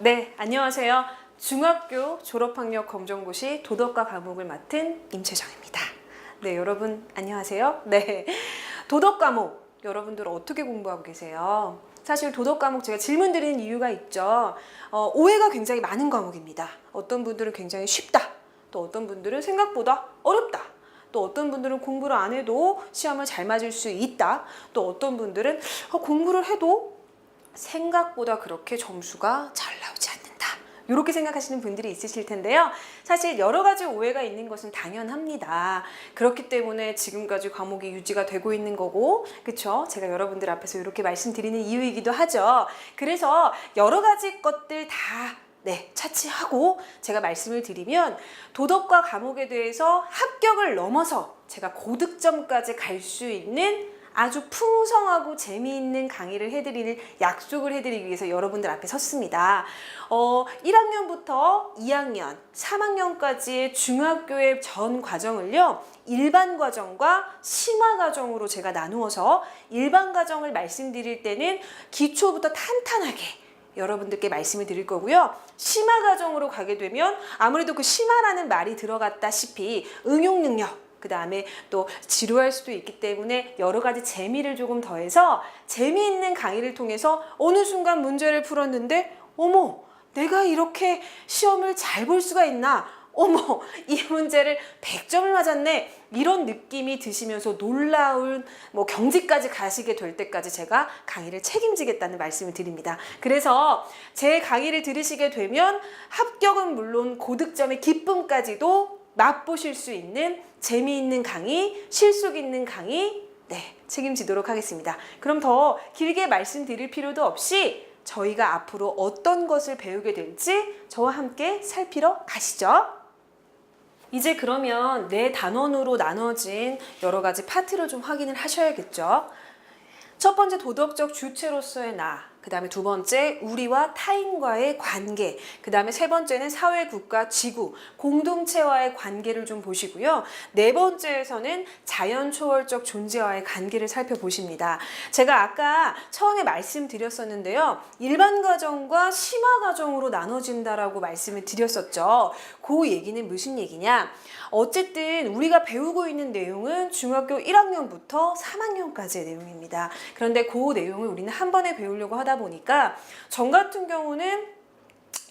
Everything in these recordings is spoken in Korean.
네, 안녕하세요. 중학교 졸업학력 검정고시 도덕과 과목을 맡은 임채정입니다. 네, 여러분 안녕하세요. 네, 도덕 과목 여러분들 어떻게 공부하고 계세요? 사실 도덕 과목 제가 질문 드리는 이유가 있죠. 오해가 굉장히 많은 과목입니다. 어떤 분들은 굉장히 쉽다. 또 어떤 분들은 생각보다 어렵다. 또 어떤 분들은 공부를 안 해도 시험을 잘 맞을 수 있다. 또 어떤 분들은 공부를 해도 생각보다 그렇게 점수가 잘 나오지 않는다. 이렇게 생각하시는 분들이 있으실 텐데요. 사실 여러 가지 오해가 있는 것은 당연합니다. 그렇기 때문에 지금까지 과목이 유지가 되고 있는 거고, 그쵸? 제가 여러분들 앞에서 이렇게 말씀드리는 이유이기도 하죠. 그래서 여러 가지 것들 다 차치하고 제가 말씀을 드리면 도덕과 과목에 대해서 합격을 넘어서 제가 고득점까지 갈 수 있는 아주 풍성하고 재미있는 강의를 해드리는 약속을 해드리기 위해서 여러분들 앞에 섰습니다. 1학년부터 2학년, 3학년까지의 중학교의 전 과정을요. 일반 과정과 심화 과정으로 제가 나누어서 일반 과정을 말씀드릴 때는 기초부터 탄탄하게 여러분들께 말씀을 드릴 거고요. 심화 과정으로 가게 되면 아무래도 그 심화라는 말이 들어갔다시피 응용 능력, 그 다음에 또 지루할 수도 있기 때문에 여러 가지 재미를 조금 더해서 재미있는 강의를 통해서 어느 순간 문제를 풀었는데 어머, 내가 이렇게 시험을 잘 볼 수가 있나? 어머, 이 문제를 100점을 맞았네. 이런 느낌이 드시면서 놀라운 경지까지 가시게 될 때까지 제가 강의를 책임지겠다는 말씀을 드립니다. 그래서 제 강의를 들으시게 되면 합격은 물론 고득점의 기쁨까지도 맛보실 수 있는 재미있는 강의, 실속 있는 강의 책임지도록 하겠습니다. 그럼 더 길게 말씀드릴 필요도 없이 저희가 앞으로 어떤 것을 배우게 될지 저와 함께 살피러 가시죠. 이제 그러면 네 단원으로 나눠진 여러 가지 파트를 좀 확인을 하셔야겠죠. 첫 번째 도덕적 주체로서의 나, 그 다음에 두 번째 우리와 타인과의 관계, 그 다음에 세 번째는 사회, 국가, 지구, 공동체와의 관계를 좀 보시고요. 네 번째에서는 자연 초월적 존재와의 관계를 살펴보십니다. 제가 아까 처음에 말씀드렸었는데요. 일반 과정과 심화 과정으로 나눠진다라고 말씀을 드렸었죠. 그 얘기는 무슨 얘기냐? 어쨌든 우리가 배우고 있는 내용은 중학교 1학년부터 3학년까지의 내용입니다. 그런데 그 내용을 우리는 한 번에 배우려고 하다 보니까 저 같은 경우는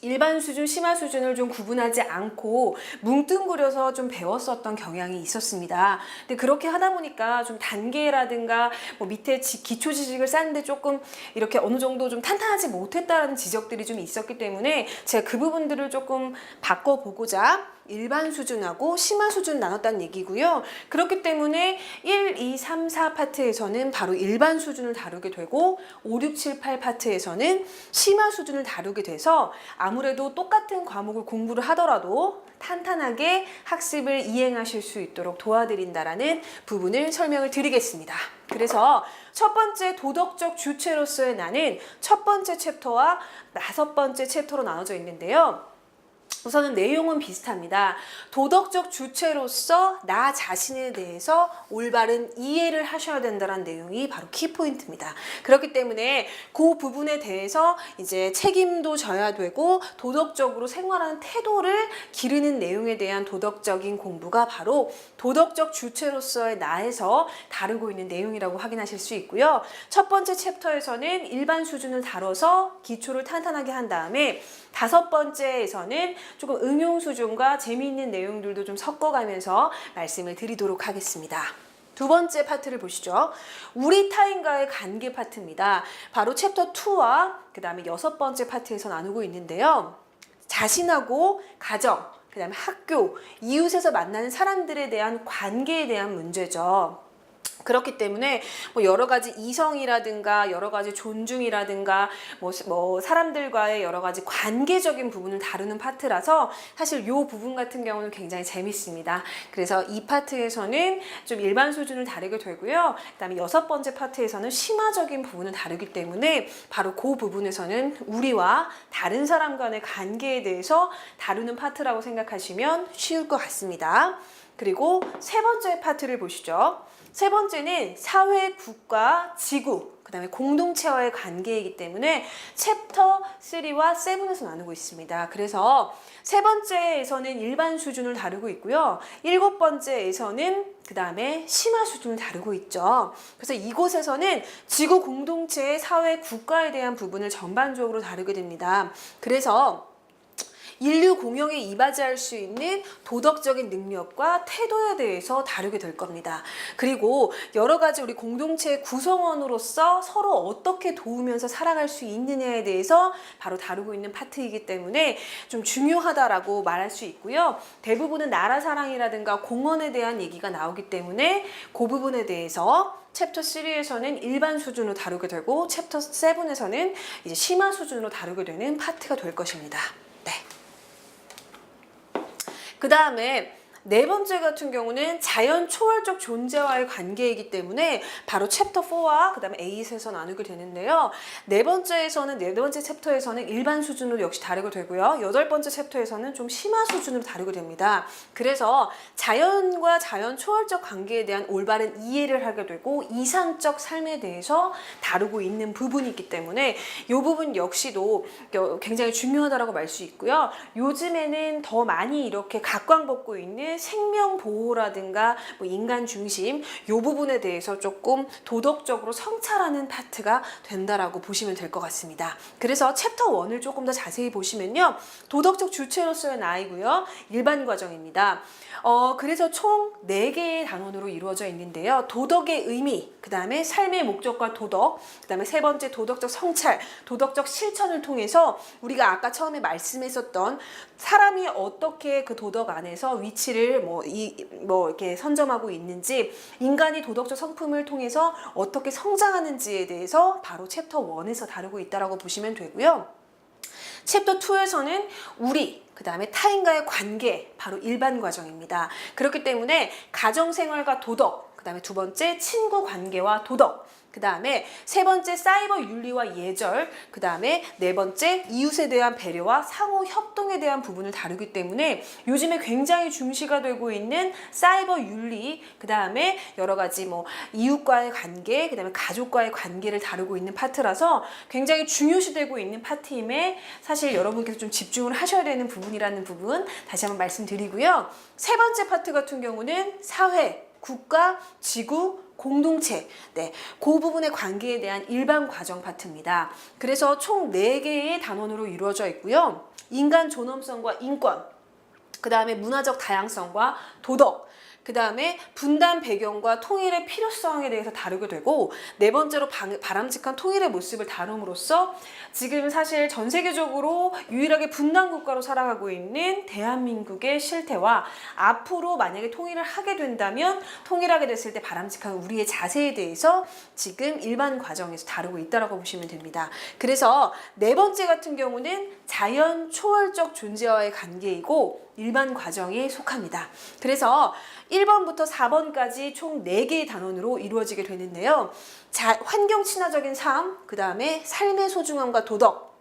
일반 수준, 심화 수준을 좀 구분하지 않고 뭉뚱그려서 좀 배웠었던 경향이 있었습니다. 근데 그렇게 하다 보니까 좀 단계라든가 밑에 기초 지식을 쌓는데 조금 이렇게 어느 정도 좀 탄탄하지 못했다는 지적들이 좀 있었기 때문에 제가 그 부분들을 조금 바꿔보고자 일반 수준하고 심화 수준 나눴다는 얘기고요. 그렇기 때문에 1, 2, 3, 4 파트에서는 바로 일반 수준을 다루게 되고 5, 6, 7, 8 파트에서는 심화 수준을 다루게 돼서 아무래도 똑같은 과목을 공부를 하더라도 탄탄하게 학습을 이행하실 수 있도록 도와드린다라는 부분을 설명을 드리겠습니다. 그래서 첫 번째 도덕적 주체로서의 나는 첫 번째 챕터와 5번째 챕터로 나눠져 있는데요. 우선은 내용은 비슷합니다. 도덕적 주체로서 나 자신에 대해서 올바른 이해를 하셔야 된다는 내용이 바로 키포인트입니다. 그렇기 때문에 그 부분에 대해서 이제 책임도 져야 되고 도덕적으로 생활하는 태도를 기르는 내용에 대한 도덕적인 공부가 바로 도덕적 주체로서의 나에서 다루고 있는 내용이라고 확인하실 수 있고요. 첫 번째 챕터에서는 일반 수준을 다뤄서 기초를 탄탄하게 한 다음에 5번째에서는 조금 응용 수준과 재미있는 내용들도 좀 섞어가면서 말씀을 드리도록 하겠습니다. 두 번째 파트를 보시죠. 우리 타인과의 관계 파트입니다. 바로 챕터 2와 그 다음에 6번째 파트에서 나누고 있는데요. 자신하고 가정, 그 다음에 학교, 이웃에서 만나는 사람들에 대한 관계에 대한 문제죠. 그렇기 때문에 여러 가지 이성이라든가 여러 가지 존중이라든가 사람들과의 여러 가지 관계적인 부분을 다루는 파트라서 사실 이 부분 같은 경우는 굉장히 재밌습니다. 그래서 이 파트에서는 좀 일반 수준을 다루게 되고요. 그다음에 6번째 파트에서는 심화적인 부분을 다루기 때문에 바로 그 부분에서는 우리와 다른 사람 간의 관계에 대해서 다루는 파트라고 생각하시면 쉬울 것 같습니다. 그리고 세 번째 파트를 보시죠. 세 번째는 사회, 국가, 지구, 그 다음에 공동체와의 관계이기 때문에 챕터 3와 7에서 나누고 있습니다. 그래서 세 번째에서는 일반 수준을 다루고 있고요. 일곱 번째에서는 그 다음에 심화 수준을 다루고 있죠. 그래서 이곳에서는 지구 공동체의 사회, 국가에 대한 부분을 전반적으로 다루게 됩니다. 그래서 인류 공영에 이바지할 수 있는 도덕적인 능력과 태도에 대해서 다루게 될 겁니다. 그리고 여러 가지 우리 공동체의 구성원으로서 서로 어떻게 도우면서 살아갈 수 있느냐에 대해서 바로 다루고 있는 파트이기 때문에 좀 중요하다라고 말할 수 있고요. 대부분은 나라 사랑이라든가 공헌에 대한 얘기가 나오기 때문에 그 부분에 대해서 챕터 3에서는 일반 수준으로 다루게 되고 챕터 7에서는 이제 심화 수준으로 다루게 되는 파트가 될 것입니다. 네. 그 다음에 네 번째 같은 경우는 자연 초월적 존재와의 관계이기 때문에 바로 챕터 4와 그 다음에 8에서 나누게 되는데요. 네 번째 챕터에서는 일반 수준으로 역시 다루게 되고요. 여덟 번째 챕터에서는 좀 심화 수준으로 다루게 됩니다. 그래서 자연과 자연 초월적 관계에 대한 올바른 이해를 하게 되고 이상적 삶에 대해서 다루고 있는 부분이 있기 때문에 이 부분 역시도 굉장히 중요하다고 말 수 있고요. 요즘에는 더 많이 이렇게 각광받고 있는 생명 보호라든가 뭐 인간 중심 이 부분에 대해서 조금 도덕적으로 성찰하는 파트가 된다라고 보시면 될 것 같습니다. 그래서 챕터 1을 조금 더 자세히 보시면요. 도덕적 주체로서의 나이고요. 일반 과정입니다. 그래서 총 4개의 단원으로 이루어져 있는데요. 도덕의 의미, 그 다음에 삶의 목적과 도덕, 그 다음에 세 번째 도덕적 성찰, 도덕적 실천을 통해서 우리가 아까 처음에 말씀했었던 사람이 어떻게 그 도덕 안에서 위치를 이렇게 선점하고 있는지, 인간이 도덕적 성품을 통해서 어떻게 성장하는지에 대해서 바로 챕터 1에서 다루고 있다라고 보시면 되고요. 챕터 2에서는 우리, 그 다음에 타인과의 관계, 바로 일반 과정입니다. 그렇기 때문에 가정생활과 도덕, 그 다음에 두 번째 친구 관계와 도덕, 그 다음에 세 번째 사이버 윤리와 예절, 그 다음에 네 번째 이웃에 대한 배려와 상호 협동에 대한 부분을 다루기 때문에 요즘에 굉장히 중시가 되고 있는 사이버 윤리, 그 다음에 여러 가지 이웃과의 관계, 그 다음에 가족과의 관계를 다루고 있는 파트라서 굉장히 중요시되고 있는 파트임에 사실 여러분께서 좀 집중을 하셔야 되는 부분이라는 부분 다시 한번 말씀드리고요. 세 번째 파트 같은 경우는 사회, 국가, 지구, 공동체, 그 부분의 관계에 대한 일반 과정 파트입니다. 그래서 총 4개의 단원으로 이루어져 있고요. 인간 존엄성과 인권, 그 다음에 문화적 다양성과 도덕, 그 다음에 분단 배경과 통일의 필요성에 대해서 다루게 되고, 네 번째로 바람직한 통일의 모습을 다룸으로써 지금 사실 전 세계적으로 유일하게 분단 국가로 살아가고 있는 대한민국의 실태와 앞으로 만약에 통일을 하게 된다면 통일하게 됐을 때 바람직한 우리의 자세에 대해서 지금 일반 과정에서 다루고 있다고 보시면 됩니다. 그래서 네 번째 같은 경우는 자연 초월적 존재와의 관계이고 일반 과정에 속합니다. 그래서 1번부터 4번까지 총 4개의 단원으로 이루어지게 되는데요. 환경 친화적인 삶, 그 다음에 삶의 소중함과 도덕,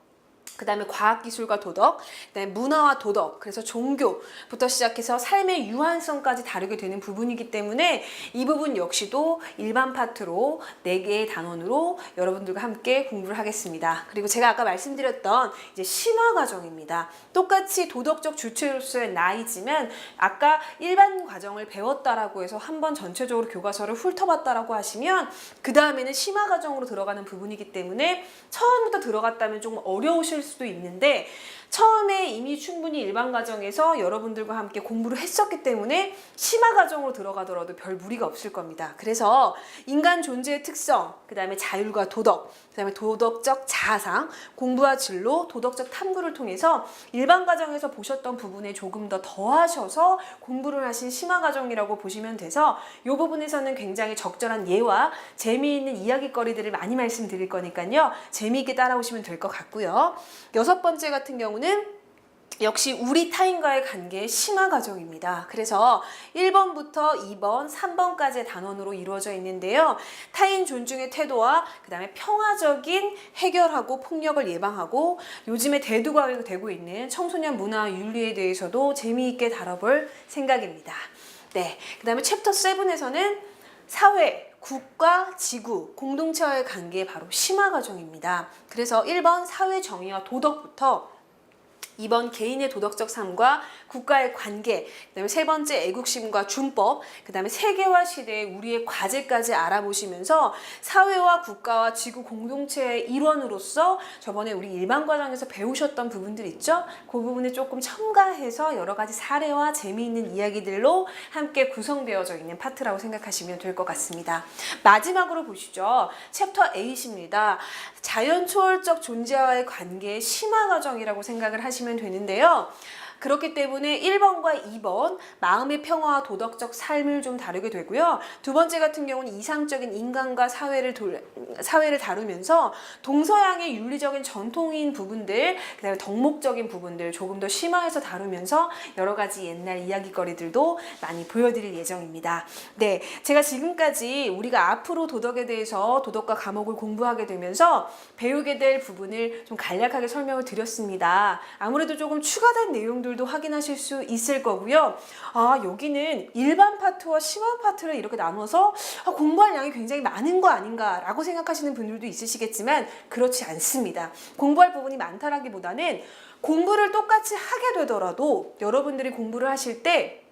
그 다음에 과학기술과 도덕, 그 다음에 문화와 도덕, 그래서 종교부터 시작해서 삶의 유한성까지 다루게 되는 부분이기 때문에 이 부분 역시도 일반 파트로 4개의 단원으로 여러분들과 함께 공부를 하겠습니다. 그리고 제가 아까 말씀드렸던 이제 심화 과정입니다. 똑같이 도덕적 주체로서의 나이지만 아까 일반 과정을 배웠다라고 해서 한번 전체적으로 교과서를 훑어봤다라고 하시면 그 다음에는 심화 과정으로 들어가는 부분이기 때문에 처음부터 들어갔다면 조금 어려우실 수도 있는데 처음에 이미 충분히 일반 과정에서 여러분들과 함께 공부를 했었기 때문에 심화 과정으로 들어가더라도 별 무리가 없을 겁니다. 그래서 인간 존재의 특성, 그 다음에 자율과 도덕, 그 다음에 도덕적 자아상, 공부와 진로, 도덕적 탐구를 통해서 일반 과정에서 보셨던 부분에 조금 더 더하셔서 공부를 하신 심화 과정이라고 보시면 돼서 이 부분에서는 굉장히 적절한 예와 재미있는 이야기거리들을 많이 말씀드릴 거니까요. 재미있게 따라오시면 될 것 같고요. 여섯 번째 같은 경우는 역시 우리 타인과의 관계의 심화 과정입니다. 그래서 1번부터 2번, 3번까지의 단원으로 이루어져 있는데요. 타인 존중의 태도와 그 다음에 평화적인 해결하고 폭력을 예방하고 요즘에 대두가 되고 있는 청소년 문화 윤리에 대해서도 재미있게 다뤄볼 생각입니다. 네, 그 다음에 챕터 7에서는 사회, 국가, 지구, 공동체와의 관계 바로 심화 과정입니다. 그래서 1번 사회 정의와 도덕부터 2번 개인의 도덕적 삶과 국가의 관계, 그다음에 세 번째 애국심과 준법, 그다음에 세계와 시대의 우리의 과제까지 알아보시면서 사회와 국가와 지구 공동체의 일원으로서 저번에 우리 일반 과정에서 배우셨던 부분들 있죠? 그 부분에 조금 첨가해서 여러 가지 사례와 재미있는 이야기들로 함께 구성되어져 있는 파트라고 생각하시면 될 것 같습니다. 마지막으로 보시죠. 챕터 8입니다. 자연 초월적 존재와의 관계의 심화 과정이라고 생각을 하시면 되는데요. 그렇기 때문에 1번과 2번 마음의 평화와 도덕적 삶을 좀 다루게 되고요. 두 번째 같은 경우는 이상적인 인간과 사회를 다루면서 동서양의 윤리적인 전통인 부분들, 그다음에 덕목적인 부분들 조금 더 심화해서 다루면서 여러 가지 옛날 이야기거리들도 많이 보여드릴 예정입니다. 네, 제가 지금까지 우리가 앞으로 도덕에 대해서 도덕과 과목을 공부하게 되면서 배우게 될 부분을 좀 간략하게 설명을 드렸습니다. 아무래도 조금 추가된 내용들도 확인하실 수 있을 거고요. 여기는 일반 파트와 심화 파트를 이렇게 나눠서 공부할 양이 굉장히 많은 거 아닌가라고 생각하시는 분들도 있으시겠지만 그렇지 않습니다. 공부할 부분이 많다라기보다는 공부를 똑같이 하게 되더라도 여러분들이 공부를 하실 때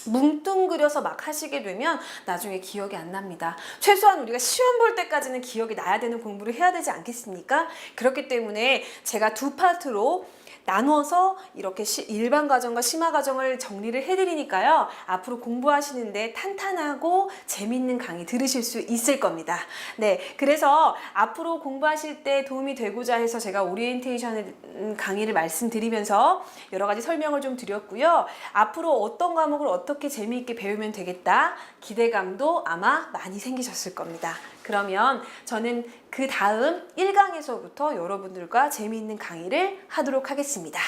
뭉뚱그려서 막 하시게 되면 나중에 기억이 안 납니다. 최소한 우리가 시험 볼 때까지는 기억이 나야 되는 공부를 해야 되지 않겠습니까? 그렇기 때문에 제가 두 파트로 나눠서 이렇게 일반 과정과 심화 과정을 정리를 해드리니까요. 앞으로 공부하시는데 탄탄하고 재밌는 강의 들으실 수 있을 겁니다. 네, 그래서 앞으로 공부하실 때 도움이 되고자 해서 제가 오리엔테이션 강의를 말씀드리면서 여러 가지 설명을 좀 드렸고요. 앞으로 어떤 과목을 어떻게 재미있게 배우면 되겠다 기대감도 아마 많이 생기셨을 겁니다. 그러면 저는 그 다음 1강에서부터 여러분들과 재미있는 강의를 하도록 하겠습니다.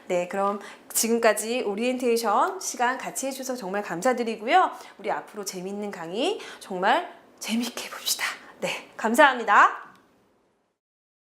네, 그럼 지금까지 오리엔테이션 시간 같이 해주셔서 정말 감사드리고요. 우리 앞으로 재미있는 강의 정말 재미있게 해봅시다. 네, 감사합니다.